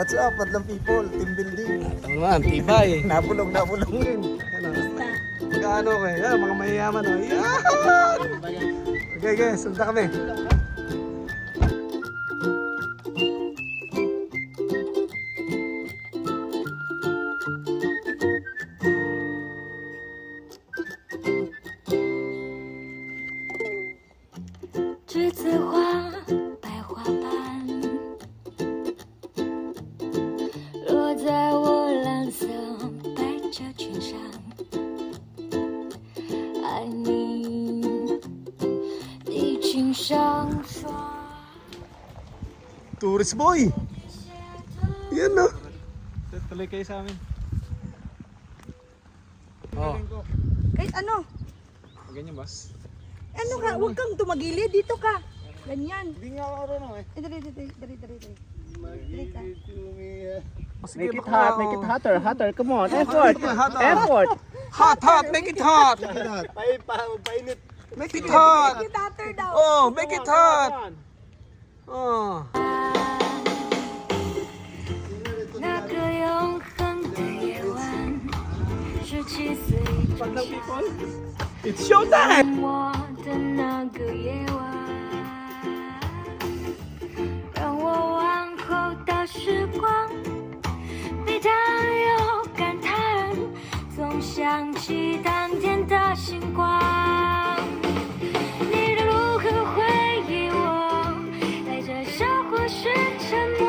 What's up, madlang people? Team building. Ito naman, tibay. Nabulong din. Ano? Magkano ko eh. Mga mayayaman o. Yan! Okay, sunta kami. Tourist boy! Yan no. Tuloy kayo sa amin. Oh. Kahit ano? Ganyan boss. Ano ka? Huwag kang tumagilid. Dito ka. Ganyan. Hindi nga ako marunong eh. Dari. Make it hot, make it hotter. Come on, effort. Hot, make it hot. Painit. Make it hot. Make it hotter daw. Oh, make it hot. Oh. 那个永恒的夜晚，17岁It's show time. 我的那个夜晚，让我往后的时光，悲叹又感叹，总想起当天的星光。你的如何回忆我，带着笑或是沉默，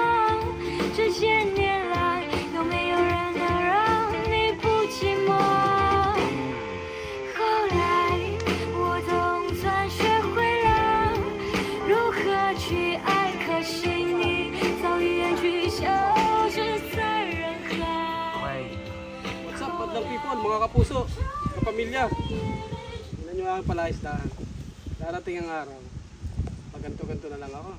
这些年来有没有人能让你不寂寞？后来我总算学会了如何去爱，可惜你早已远去，消失在人海。 What's up, madlang people, mga kapuso, kapamilya. Tingnan nyo ang palaisdaan. Darating ang araw. Paganto-ganto na lang ako.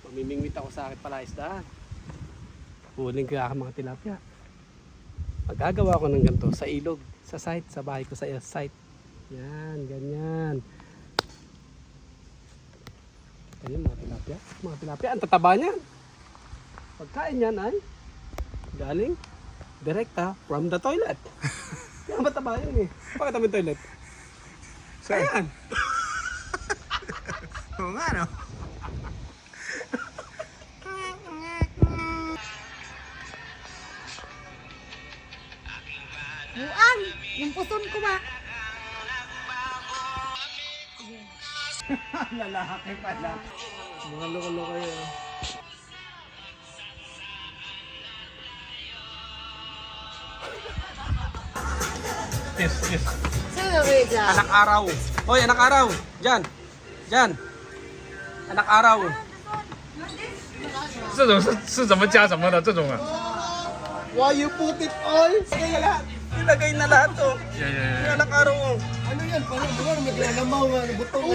Mamimingwit ako sa akin palaisdaan. Huling kaya ako mga tilapia. Magagawa ko ng ganito sa ilog, sa site, sa bahay ko sa site. Yan, ganyan. Ganyan mga tilapia. Mga tilapia, ang tataba niyan. Pagkain yan ay galing direkta from the toilet. Kaya mataba yun eh. Pakita mo yung toilet. Ayan. Oo nga no. Buang! Yung puson ko ba? Lalaki pala. Mga loko-loko yun. Yes. Sino ba dyan? Anak araw. Hoy, anak araw. Diyan. Anak araw. 这种是怎么加什么的这种啊？ Why you put it all? Ilagay lahat. Ilagay na lahat to. Yung anak araw mo. Ano yan? Parang buwan maglalabaw nga. Butong.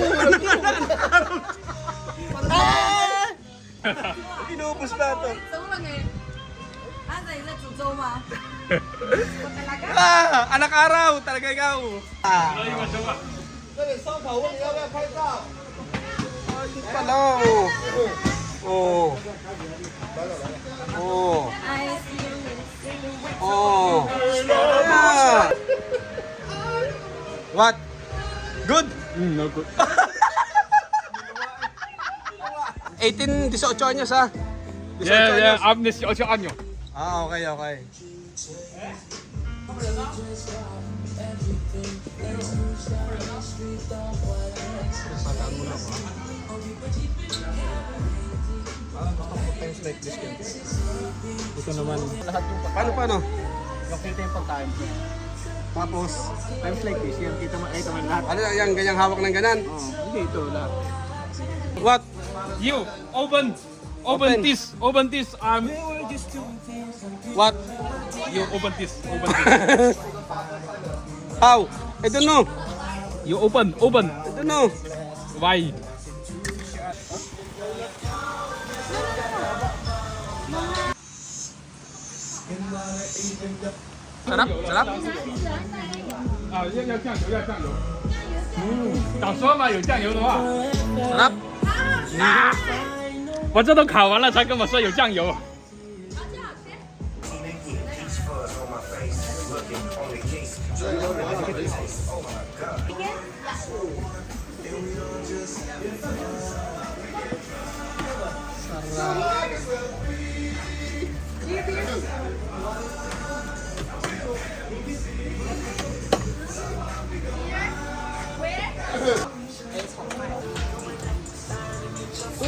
Inubos na to. 走了没？安仔在煮粥吗？ Anak araw. Talaga ikaw. Pala. Oh. Yeah. What? Good? No good. 18, 18 anyos ha? 18 Yeah, anyos. I'm the 小按钮。 Ah, okay. Ito naman. Lahat yung Paano? nakita yung pagkain. Tapos, Times like this, yan kita mo lahat. ano yan, ganyang hawak ng ganan? Hindi ito lahat. What? You Open. open this. What? You open this. How? I don't know. You open. I don't know. Why? Sarap? 啊，要酱油。早说嘛，有酱油的话。 Sarap? 我这都烤完了才跟我说有酱油。都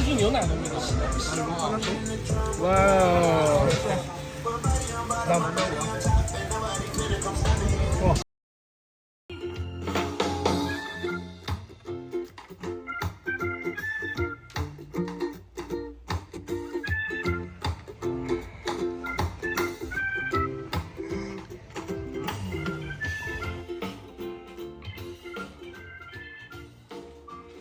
是牛奶的味道。哇哦！